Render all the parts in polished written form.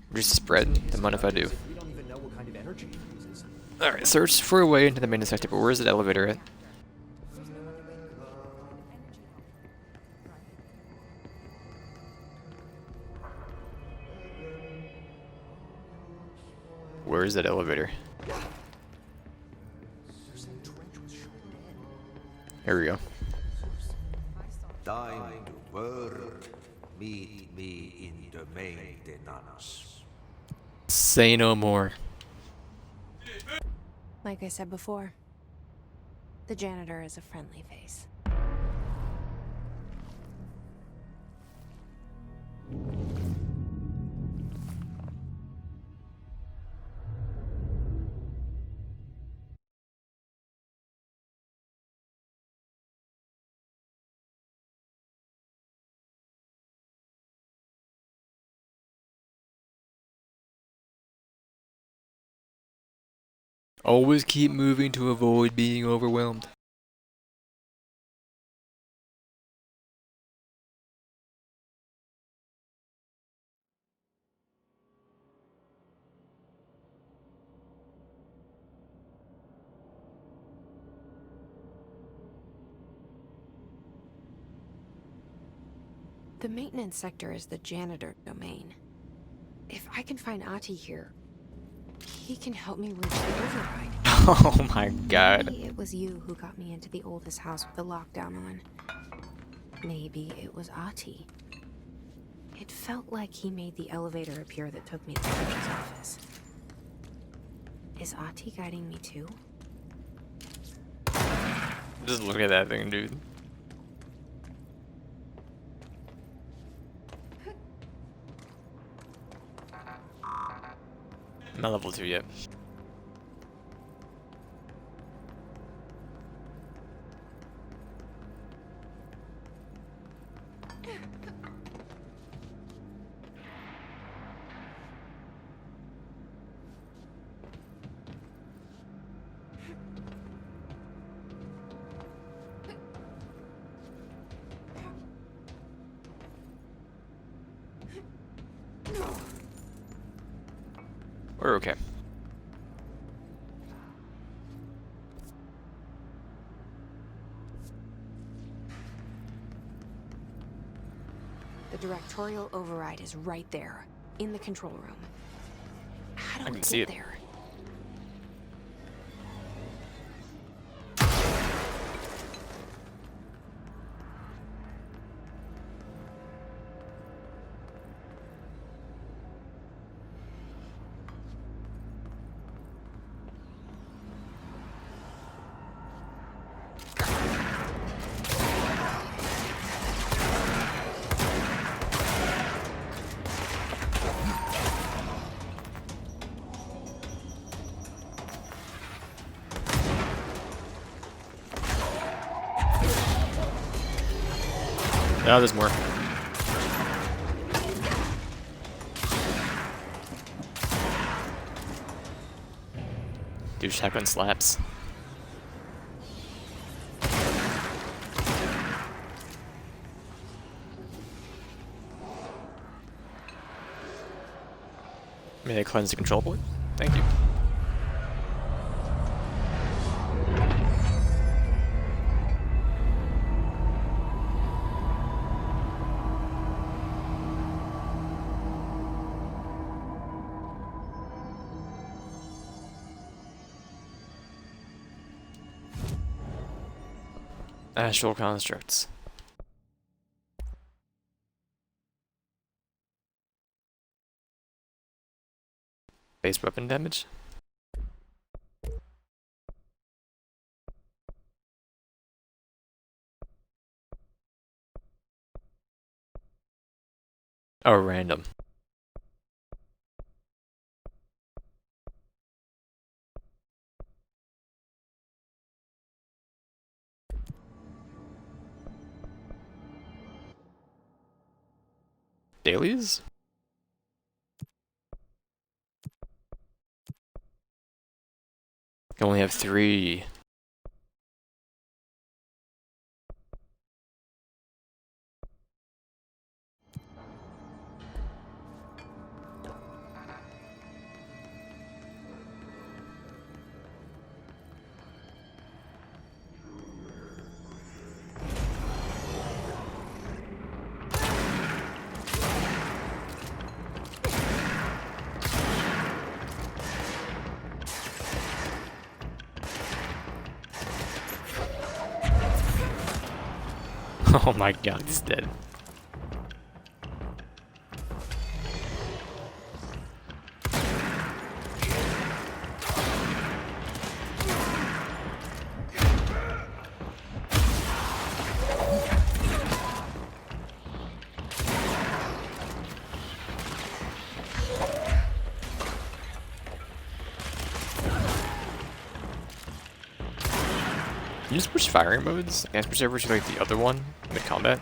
Reduce the spread? Then mind if I do? We don't even know what kind of energy it uses. Alright, search for a way into the main sector, but where's the elevator at? Where is that elevator? Here we go. Time to work. Meet me in the maintenance. Say no more. Like I said before, the janitor is a friendly face. Always keep moving to avoid being overwhelmed. The maintenance sector is the janitor domain. If I can find Ati here, he can help me reach the override. Oh my god. Maybe it was you who got me into the oldest house with the lockdown on. Maybe it was Ati. It felt like he made the elevator appear that took me to the judge's office. Is Ati guiding me too? Just look at that thing, dude. I'm not level 2 yet. We're okay. The directorial override is right there, in the control room. How do I we can see get it. there? Now there's more. Dude, shotgun slaps. May I cleanse the control point? Thank you. Astral constructs. Base weapon damage? Oh, random. Dailies? Can only have 3. Oh my god, he's dead. Can you switch firing modes? Can I switch over to like the other one mid combat?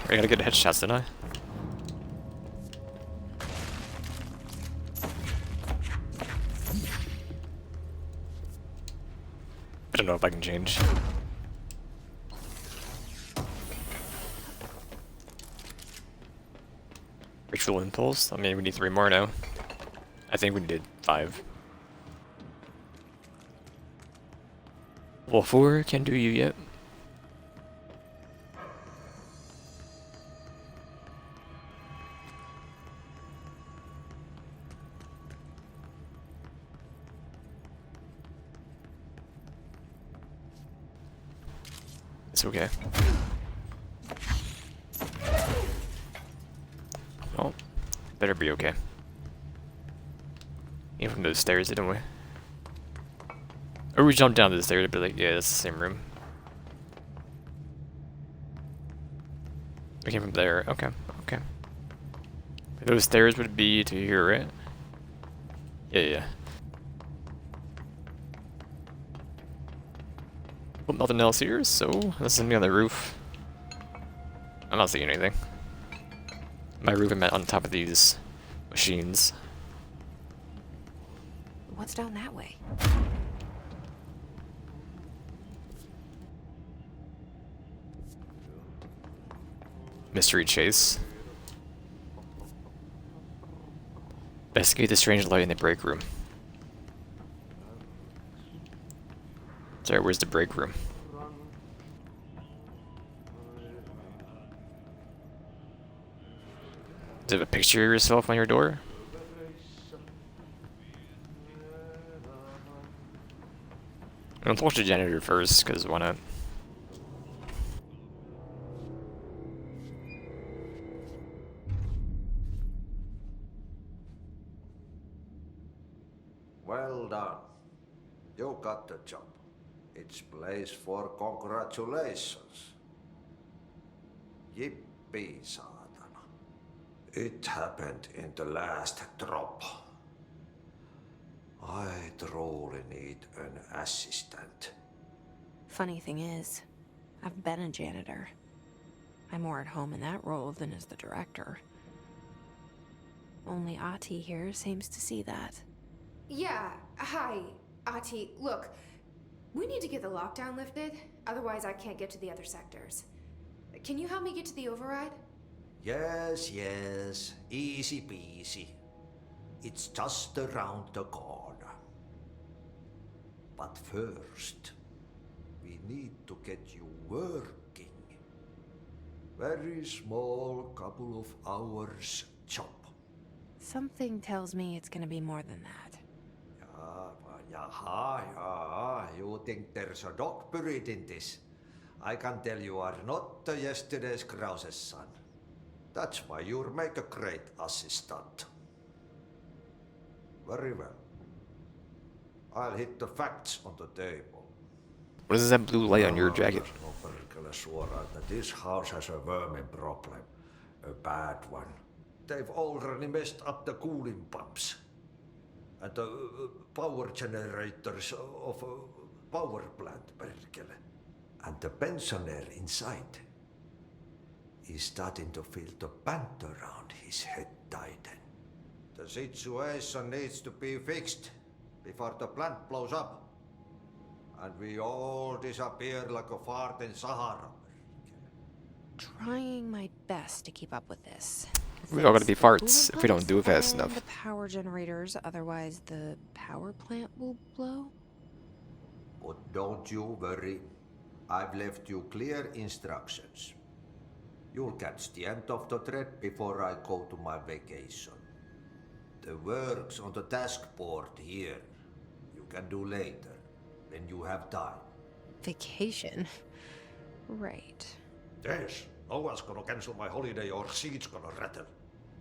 I gotta get headshots, didn't I? I don't know if I can change. Ritual impulse? I mean, we need 3 more now. I think we did 5. Well, 4 can't do you yet. It's okay. Well, better be okay. Came from those stairs, didn't we? Or we jumped down to the stairs, but like, yeah, that's the same room. We came from there. Okay, okay. Those stairs would be to here, right? Yeah, yeah. Well, nothing else here, so let's send me on the roof. I'm not seeing anything. My roof, I'm on top of these machines. What's down that way? Mystery chase. Investigate the strange light in the break room. Sorry, where's the break room? Does it have a picture of yourself on your door? I'll talk to the janitor first, because why not? Well done. You got the job. It's place for congratulations. Yippee, saatana. It happened in the last drop. I truly need an assistant. Funny thing is, I've been a janitor. I'm more at home in that role than as the director. Only Ahti here seems to see that. Yeah, hi, Ahti. Look, we need to get the lockdown lifted, otherwise I can't get to the other sectors. Can you help me get to the override? Yes, yes. Easy peasy. It's just around the corner. But first, we need to get you working. Very small, couple of hours job. Something tells me it's gonna be more than that. Jaha, you think there's a dog buried in this? I can tell you are not yesterday's Krause's son. That's why you'll make a great assistant. Very well. I'll hit the facts on the table. What is that blue light on your jacket? No perkele suoraan, that this house has a vermin problem. A bad one. They've already messed up the cooling pumps. And the power generators of a power plant, perkele. And the pensioner inside is starting to feel the band around his head tighten. The situation needs to be fixed before the plant blows up. And we all disappear like a fart in Sahara. Trying my best to keep up with this. We're all gonna be Fix the farts if we don't do it fast and enough. The power generators, otherwise the power plant will blow. But don't you worry. I've left you clear instructions. You'll catch the end of the thread before I go to my vacation. The work's on the task board here. You you can do later, when you have time. Vacation? Right. Yes, no one's gonna cancel my holiday or seat's gonna rattle.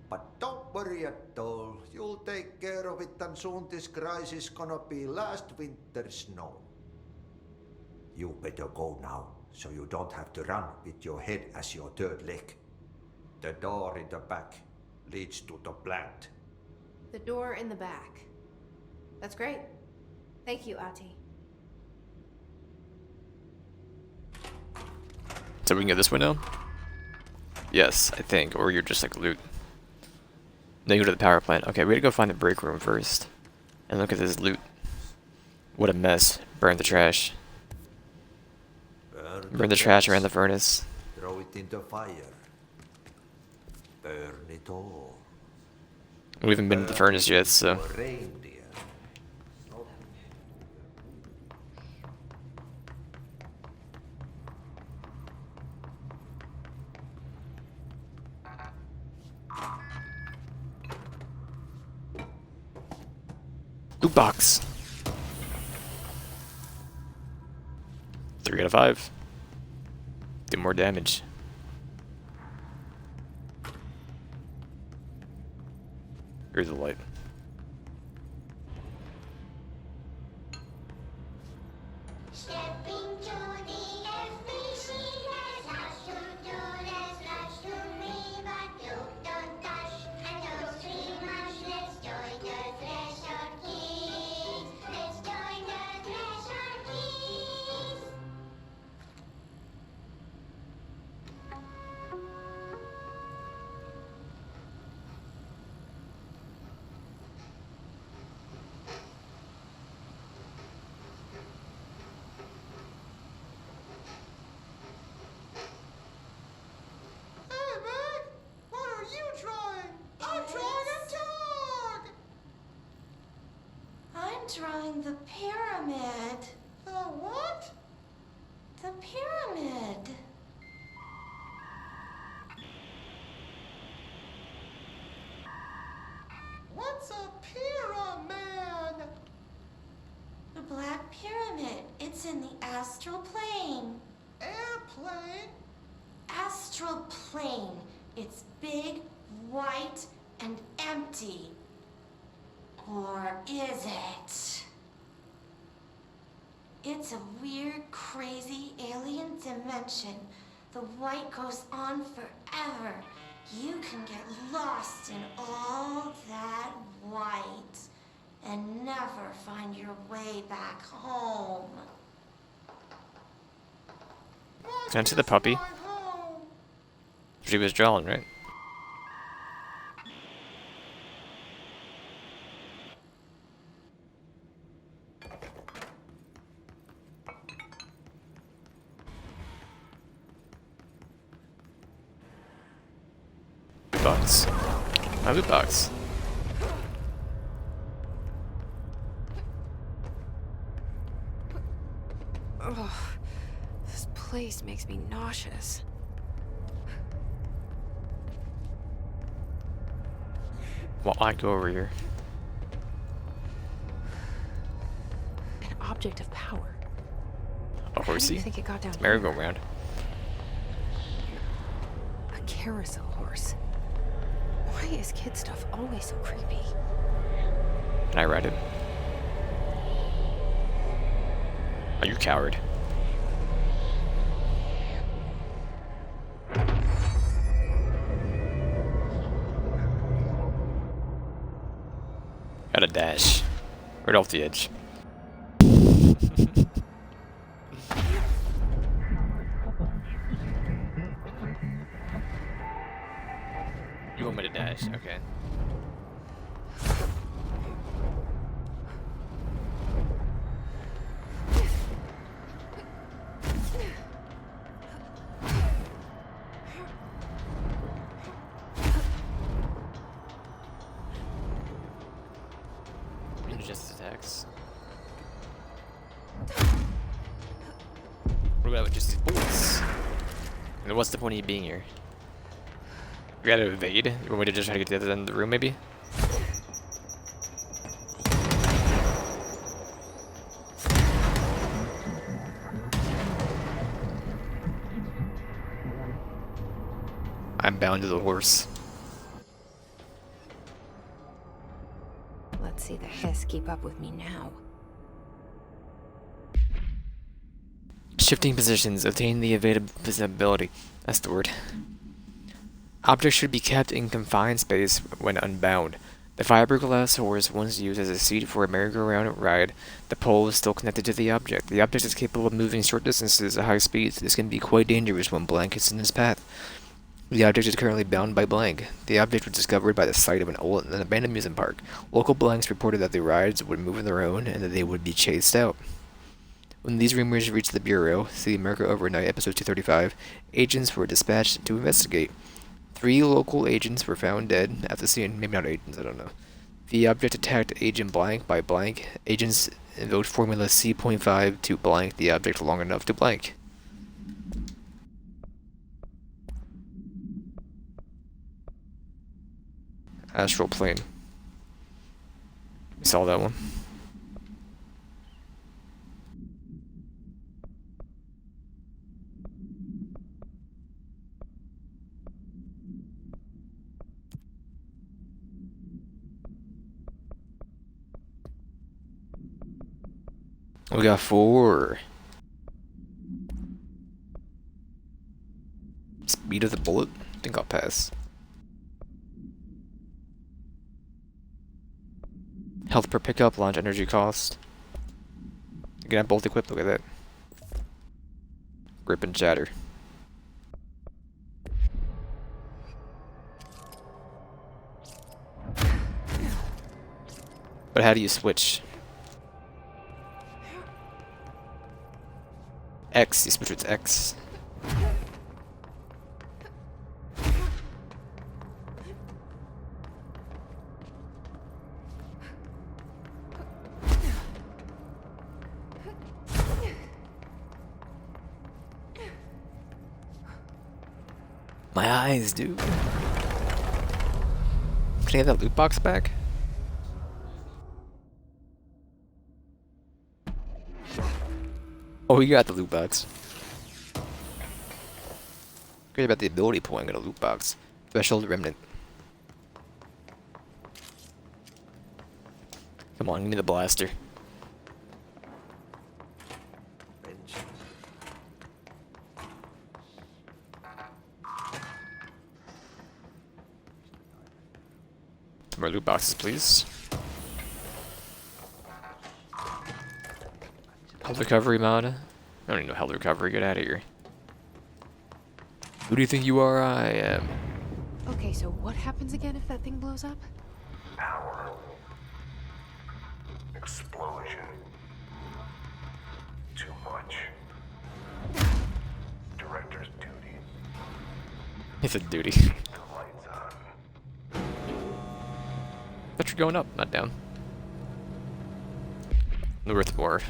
But don't worry at all. You'll take care of it, and soon this crisis gonna be last winter's snow. You better go now, so you don't have to run with your head as your third leg. The door in the back leads to the plant. The door in the back. That's great. Thank you, Ati. So we can get this way now? Yes, I think. Or you're just like loot. Then you go to the power plant. Okay, we gotta go find the break room first. And look at this loot. What a mess. Burn the trash. Burn the trash around the furnace. Throw it in the fire. Burn it all. We haven't been to the furnace yet, so. Burn reindeer. Loot box. 3 out of 5. Do more damage. Here's the light. Stepping to the FBC, there's lots to do, there's lots to read, but you don't touch and don't see much. Let's join the Treasure Keys. Let's join the Treasure Keys. Hey, Meg! What are you trying? I'm trying to talk! I'm drawing the pyramid. The what? The pyramid. What's a pyramid? The Black Pyramid. It's in the astral plane. Airplane? Astral plane. It's big, white, and empty. Or is it? It's a weird, crazy alien dimension. The white goes on forever. You can get lost in all that white and never find your way back home. Can I see the puppy? My home. She was drawn, right? Loot box. My loot box. Ugh. This place makes me nauseous. Well, I go over here. An object of power. A How do you horsey? think it got down here? Merry-go-round. A carousel horse. Why is kid stuff always so creepy? Can I ride it? Oh, you coward. Gotta dash. Right off the edge. You want me to dash? Okay. Just attacks. What about just these bullets? And what's the point of you being here? We gotta evade? You want me to just try to get to the other end of the room, maybe? I'm bound to the horse. Let's see the hiss keep up with me now. Shifting positions. Obtain the evitability. That's the word. Objects should be kept in confined space when unbound. The fiberglass horse, once used as a seat for a merry-go-round ride, the pole is still connected to the object. The object is capable of moving short distances at high speeds. This can be quite dangerous when blank is in its path. The object is currently bound by blank. The object was discovered by the site of an old and abandoned amusement park. Local blanks reported that the rides would move on their own and that they would be chased out. When these rumors reached the Bureau, see America Overnight, episode 235, agents were dispatched to investigate. 3 local agents were found dead at the scene. Maybe not agents, I don't know. The object attacked agent blank by blank. Agents invoked formula C.5 to blank the object long enough to blank. Astral plane. We saw that one. We got 4. Speed of the bullet? I think I'll pass. Health per pickup, launch energy cost. You can have both equipped, look at that. Grip and chatter. But how do you switch? X, you switch with X. My eyes, dude. Can I get that loot box back? Oh, you got the loot box. Great about the ability point, got a loot box. Threshold remnant. Come on, give me the blaster. Some more loot boxes, please. Health recovery mod. I don't need no health recovery. Get out of here. Who do you think you are? I am. Okay, so what happens again if that thing blows up? Power. Explosion. Too much. Director's duty. It's a duty. The lights on. But you're going up, not down. Northmore.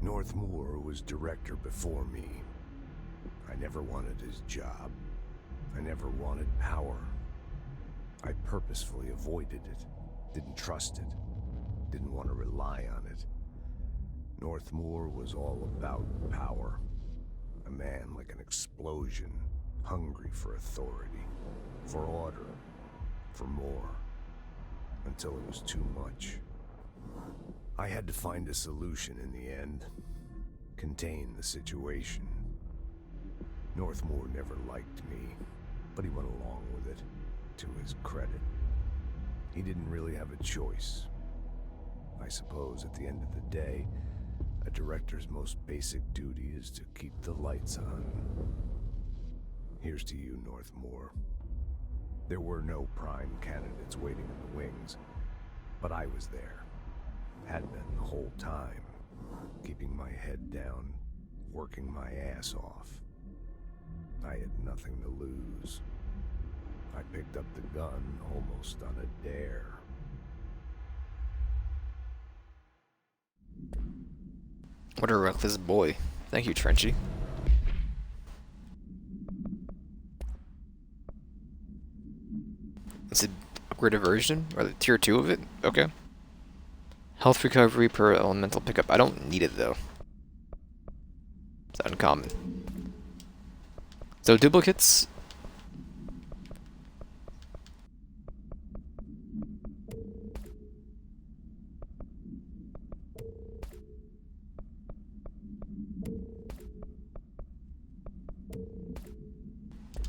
Northmore was director before me. I never wanted his job. I never wanted power. I purposefully avoided it. Didn't trust it. Didn't want to rely on it. Northmore was all about power. A man like an explosion, hungry for authority, for order, for more, until it was too much. I had to find a solution in the end. Contain the situation. Northmore never liked me, but he went along with it, to his credit. He didn't really have a choice. I suppose at the end of the day, a director's most basic duty is to keep the lights on. Here's to you, Northmore. There were no prime candidates waiting in the wings, but I was there. Had been the whole time, keeping my head down, working my ass off. I had nothing to lose. I picked up the gun almost on a dare. What a reckless boy. Thank you, Trenchy. It's an upgraded version? Or the tier 2 of it? Okay. Health recovery per elemental pickup. I don't need it though. It's uncommon. So duplicates.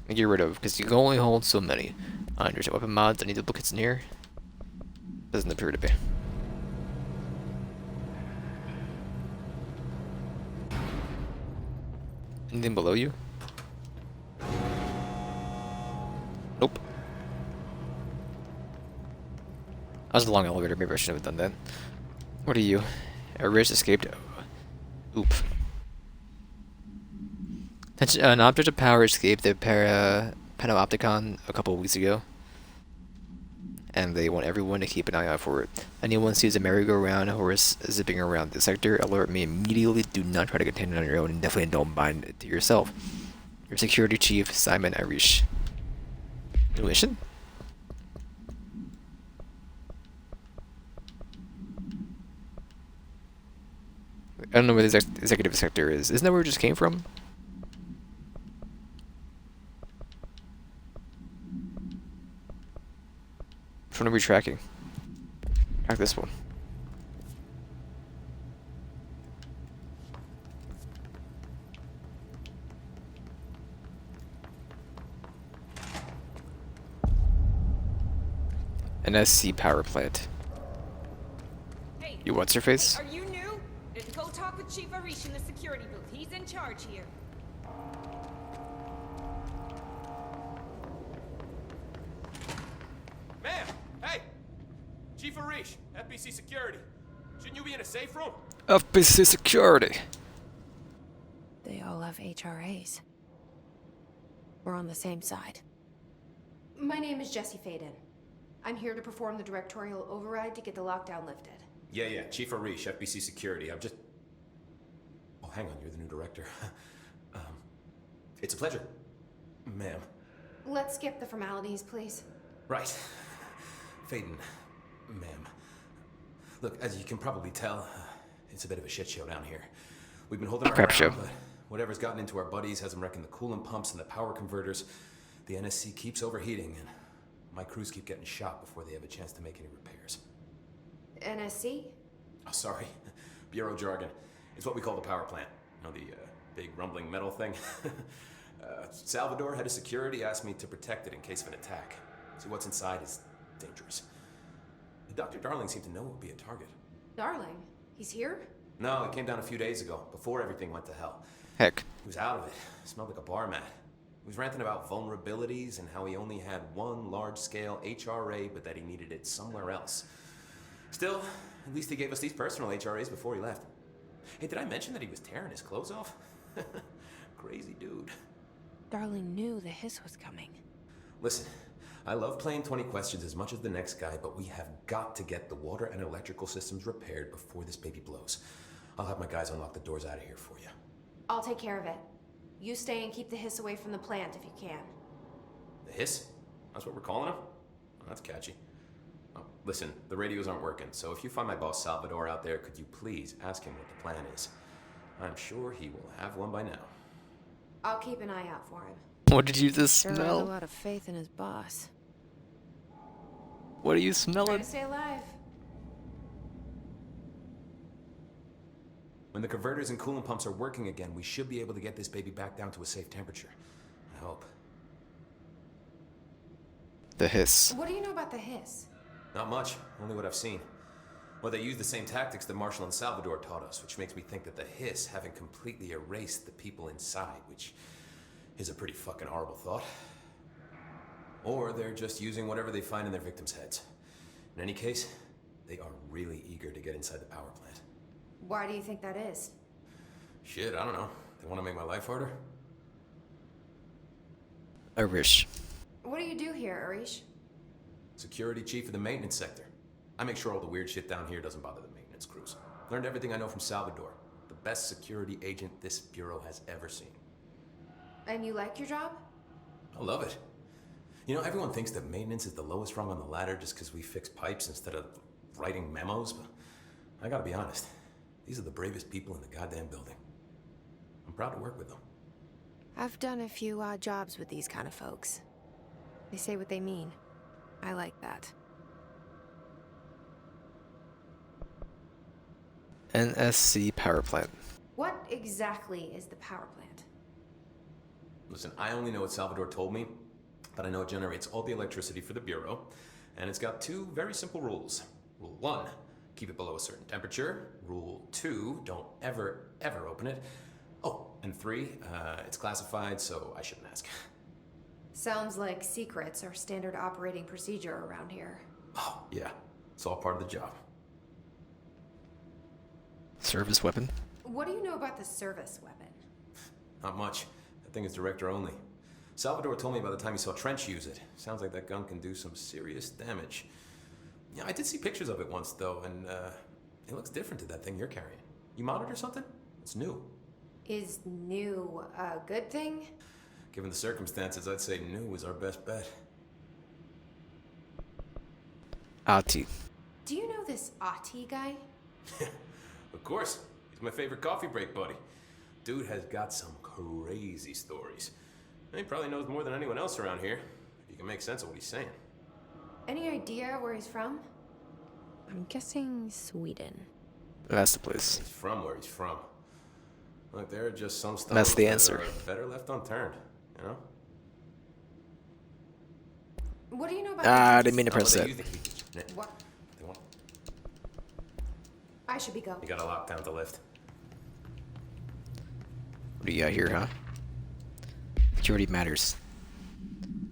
Get rid of, because you can only hold so many. I understand weapon mods. Any duplicates near? Doesn't appear to be. Anything below you? Nope. That was a long elevator. Maybe I should have done that. What are you? A Rish escaped. Oop. An object of power escaped the Panopticon a couple of weeks ago, and they want everyone to keep an eye out for it. Anyone sees a merry-go-round horse zipping around the sector, alert me immediately. Do not try to contain it on your own, and definitely don't bind it to yourself. Your security chief, Simon Irish. New mission? I don't know where the executive sector is. Isn't that where we just came from? Which one are we tracking? Track this one. An SC power plant. Hey, You what's your face? are you new? Go talk with Chief Arish in the security booth. He's in charge here. Ma'am! Hey! Chief Arish, FBC Security. Shouldn't you be in a safe room? FBC security. They all have HRAs. We're on the same side. My name is Jesse Faden. I'm here to perform the directorial override to get the lockdown lifted. Yeah, Chief Arish, FBC Security. I'm just... Oh, hang on, you're the new director. It's a pleasure, ma'am. Let's skip the formalities, please. Right. Faden, ma'am. Look, as you can probably tell, it's a bit of a shit show down here. We've been holding our Crap ground, show. but whatever's gotten into our buddies has them wrecking the coolant pumps and the power converters. The NSC keeps overheating, and my crews keep getting shot before they have a chance to make any repairs. NSC? Oh, sorry. Bureau jargon. It's what we call the power plant. You know, the big rumbling metal thing? Salvador, head of security, asked me to protect it in case of an attack. See, what's inside is dangerous. Dr. Darling seemed to know it would be a target. Darling? He's here? No, it came down a few days ago, before everything went to hell. Heck. He was out of it. Smelled like a bar mat. He was ranting about vulnerabilities and how he only had one large-scale HRA, but that he needed it somewhere else. Still, at least he gave us these personal HRAs before he left. Hey, did I mention that he was tearing his clothes off? Crazy dude. Darling knew the hiss was coming. Listen, I love playing 20 questions as much as the next guy, but we have got to get the water and electrical systems repaired before this baby blows. I'll have my guys unlock the doors out of here for you. I'll take care of it. You stay and keep the hiss away from the plant if you can. The hiss? That's what we're calling him? Oh, that's catchy. Oh, listen, the radios aren't working, so if you find my boss Salvador out there, could you please ask him what the plan is? I'm sure he will have one by now. I'll keep an eye out for him. What did you just Sure has a smell? lot of faith in his boss. What are you Try smelling? to stay alive. When the converters and coolant pumps are working again, we should be able to get this baby back down to a safe temperature. I hope. The hiss. What do you know about the hiss? Not much, only what I've seen. Well, they use the same tactics that Marshall and Salvador taught us, which makes me think that the hiss haven't completely erased the people inside, which is a pretty fucking horrible thought. Or they're just using whatever they find in their victims' heads. In any case, they are really eager to get inside the power plant. Why do you think that is? Shit, I don't know. They want to make my life harder? Irish. What do you do here, Arish? Security chief of the maintenance sector. I make sure all the weird shit down here doesn't bother the maintenance crews. Learned everything I know from Salvador, the best security agent this bureau has ever seen. And you like your job? I love it. You know, everyone thinks that maintenance is the lowest rung on the ladder just because we fix pipes instead of writing memos, but I gotta be honest, these are the bravest people in the goddamn building. I'm proud to work with them. I've done a few odd jobs with these kind of folks. They say what they mean. I like that. NSC power plant. What exactly is the power plant? Listen, I only know what Salvador told me, but I know it generates all the electricity for the Bureau, and it's got 2 very simple rules. Rule 1, keep it below a certain temperature. Rule 2, don't ever, ever open it. Oh, and 3, it's classified, so I shouldn't ask. Sounds like secrets are standard operating procedure around here. Oh, yeah. It's all part of the job. Service weapon. What do you know about the service weapon? Not much. That thing is director only. Salvador told me by the time he saw Trench use it. Sounds like that gun can do some serious damage. Yeah, I did see pictures of it once, though, and it looks different to that thing you're carrying. You modded or something? It's new. Is new a good thing? Given the circumstances, I'd say new is our best bet. Ati. Do you know this Ati guy? Of course. He's my favorite coffee break buddy. Dude has got some crazy stories. He probably knows more than anyone else around here, if you can make sense of what he's saying. Any idea where he's from? I'm guessing Sweden. That's the place. He's from where he's from. Look, there are just some stuff That's the that answer. are better left unturned, you know? What do you know about I didn't mean to press that. What? They want- I should be going. You gotta lock down the lift. What do you got here, huh? Security matters.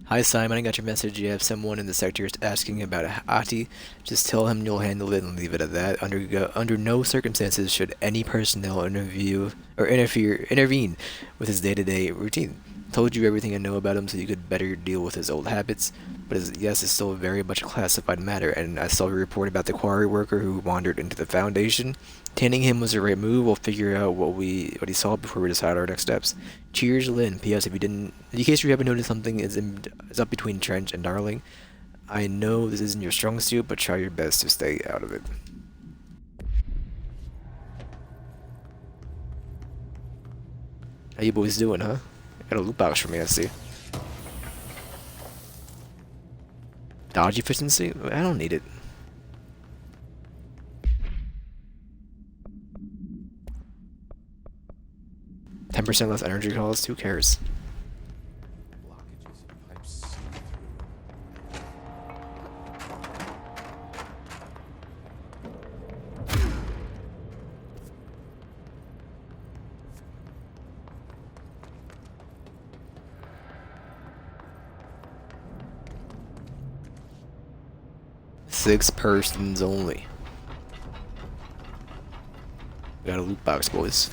Hi Simon, I got your message. You have someone in the sector asking about Ati. Just tell him you'll handle it and leave it at that. Under no circumstances should any personnel intervene with his day-to-day routine. Told you everything I know about him so you could better deal with his old habits. But yes, it's still very much a classified matter, and I saw a report about the quarry worker who wandered into the Foundation. Tanning him was the right move. We'll figure out what he saw before we decide our next steps. Cheers, Lynn. P.S. In case you haven't noticed, something is up between Trench and Darling. I know this isn't your strong suit, but try your best to stay out of it. How you boys doing, huh? Got a loot box for me, I see. Dodge efficiency? I don't need it. %10 less energy cost? Who cares? Blockages and pipes see through. 6 persons only. Got a loot box, boys.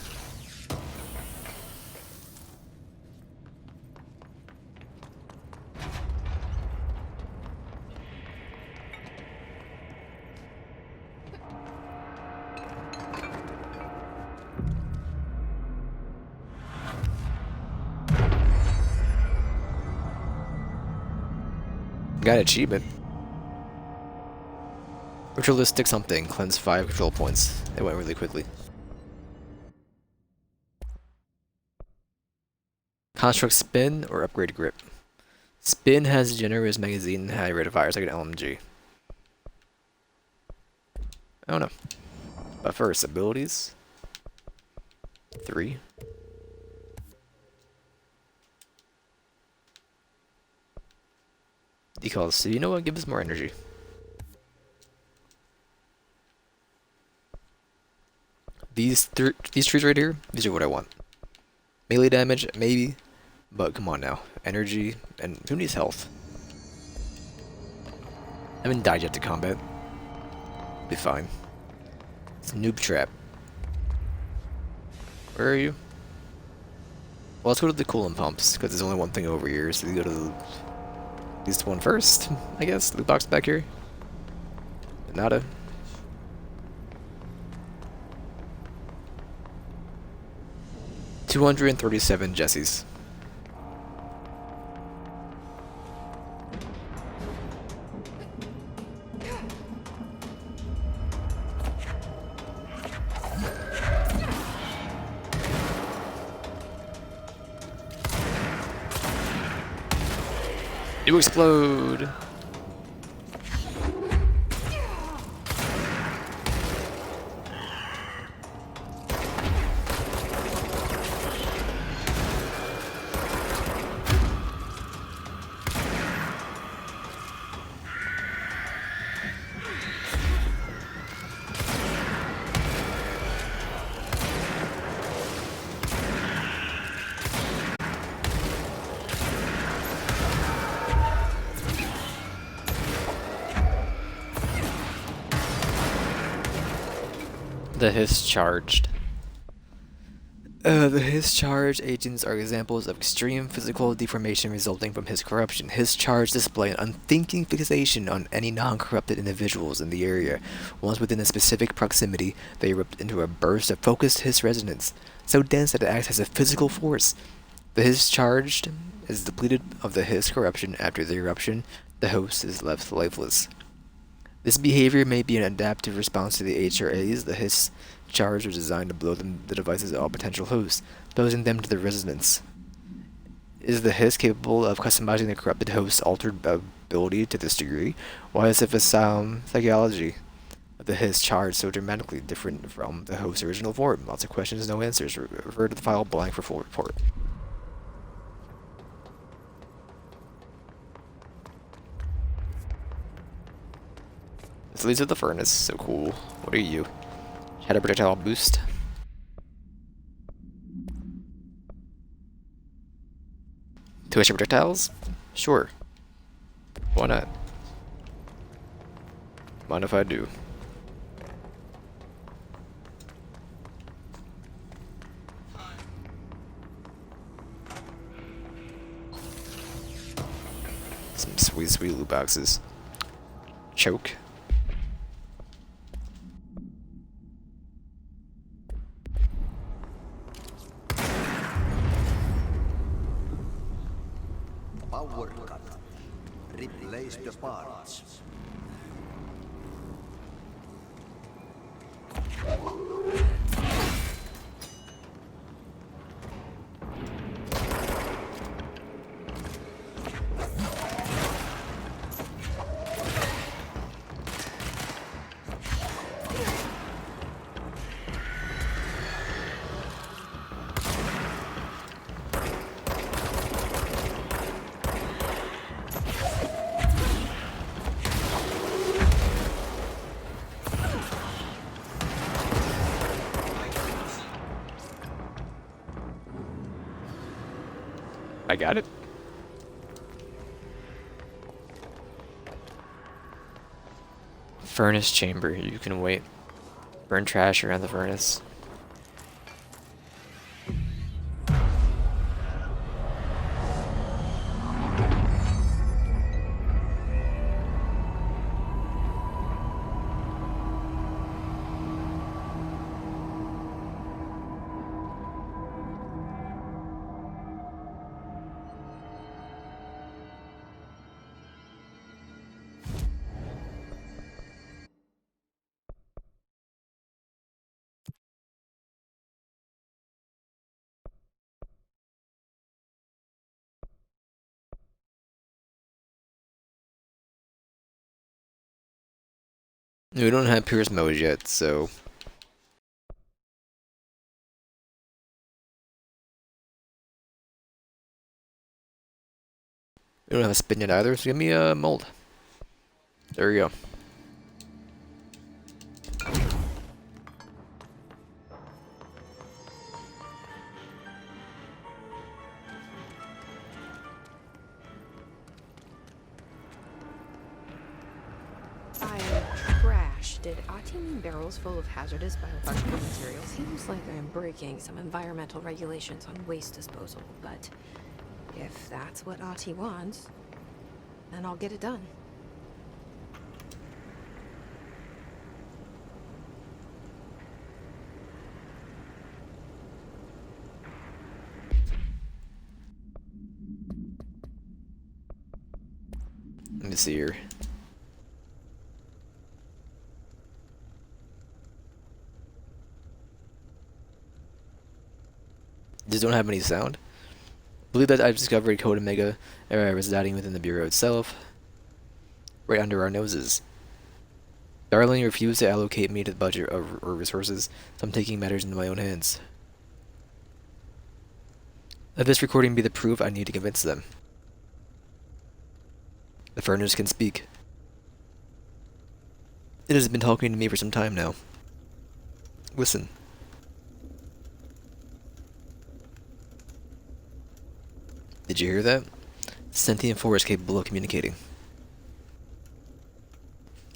Got an achievement. Ritualistic something. Cleanse 5 control points. It went really quickly. Construct spin or upgrade grip. Spin has generous magazine, high rate of fire. It's like an LMG. I don't know. But first, abilities. 3. Decals. So you know what? Give us more energy. These trees right here, these are what I want. Melee damage, maybe, but come on now. Energy, and who needs health? I haven't died yet to combat. Be fine. It's a noob trap. Where are you? Well, let's go to the coolant pumps, because there's only one thing over here, so we go to at least one first, I guess. Loot box back here. Nada. $237 Jessies. You explode! The Hiss charged. The Hiss charged agents are examples of extreme physical deformation resulting from Hiss corruption. Hiss charged display an unthinking fixation on any non-corrupted individuals in the area. Once within a specific proximity, they erupt into a burst of focused Hiss resonance, so dense that it acts as a physical force. The Hiss charged is depleted of the Hiss corruption. After the eruption, the host is left lifeless. This behavior may be an adaptive response to the HRAs. The Hiss charge was designed to blow the device's all potential hosts, exposing them to the resonance. Is the Hiss capable of customizing the corrupted host's altered ability to this degree? Why is the psychology of the Hiss charge so dramatically different from the host's original form? Lots of questions, no answers. Refer to the file blank for full report. This leads to the furnace, so cool. What are you? Shadow projectile boost. Two extra projectiles? Sure. Why not? Mind if I do? Some sweet, sweet loot boxes. Choke. Power cut. Replace the parts. I got it. Furnace chamber. You can wait. Burn trash around the furnace. We don't have Pierce mode yet, so we don't have a spin yet either, so give me a mold. There we go. By trash, did Ati mean barrels full of hazardous biological materials? Seems like I'm breaking some environmental regulations on waste disposal, but if that's what Ati wants, then I'll get it done. Let me see here. Just don't have any sound. believe that I've discovered Code Omega residing within the Bureau itself, right under our noses. Darling refused to allocate me to the budget or resources, so I'm taking matters into my own hands. Let this recording be the proof I need to convince them. The furnace can speak. It has been talking to me for some time now. Listen. Did you hear that? Sentient force capable of communicating.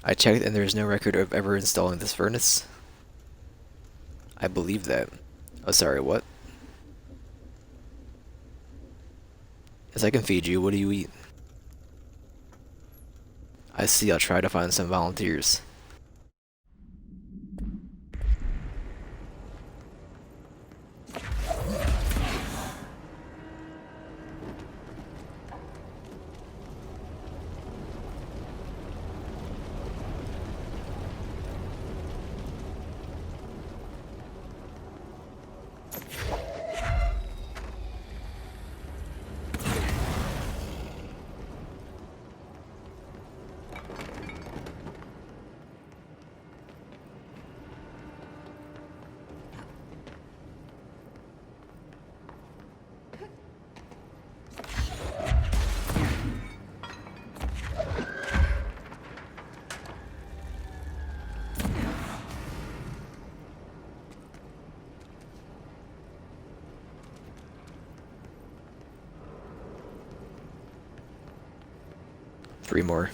I checked and there is no record of ever installing this furnace. I believe that. Oh, sorry, what? Yes, I can feed you. What do you eat? I see. I'll try to find some volunteers. Three more.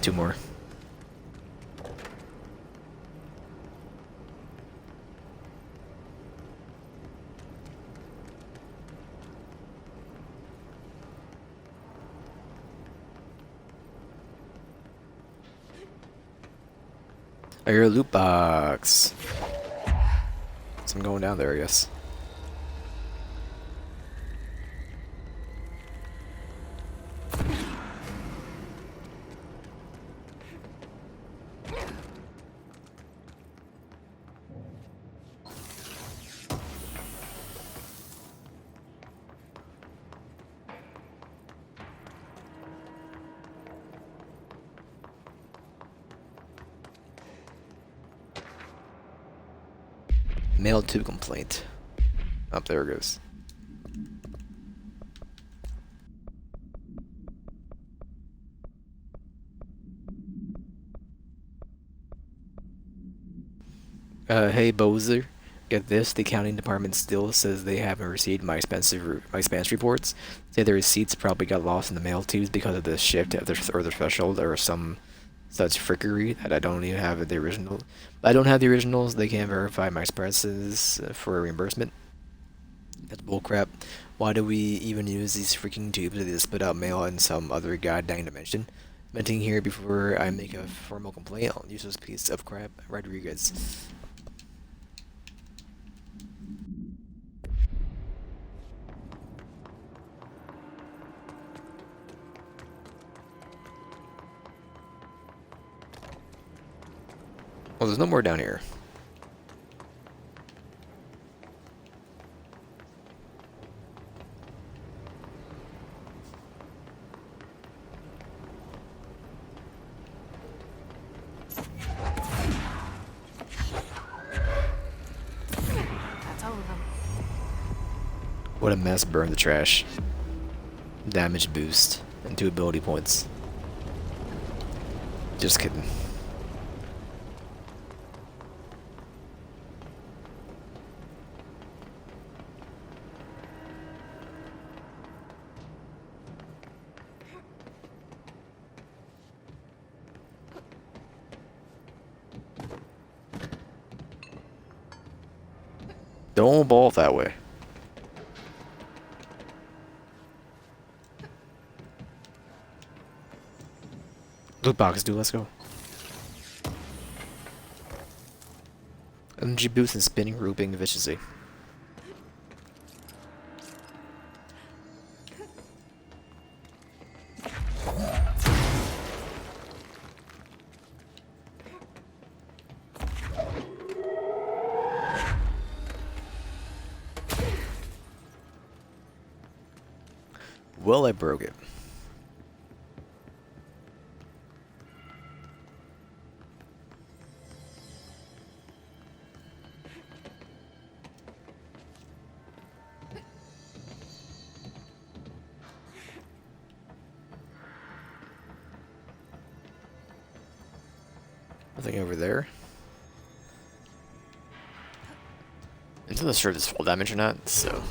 Two more. I hear a loot box. So I'm going down there, I guess. Mail to complaint. Up there it goes. Hey Bozer, get this. The accounting department still says they haven't received my expense reports. Say the receipts probably got lost in the mail tubes because of the shift of the threshold or some such frickery that I don't even have the original. I don't have the originals. They can't verify my expenses for reimbursement. That's bullcrap. Why do we even use these freaking tubes to spit out mail in some other goddamn dimension? Mentioning here before I make a formal complaint, I'll use this piece of crap, Rodriguez. Well, there's no more down here. That's all of them. What a mess, burn the trash. Damage boost and 2 ability points. Just kidding. Don't ball that way. Loot box, dude, let's go. Energy boost and spinning grouping efficiency. Well, I broke it. Nothing over there. It's not sure if this full damage or not, so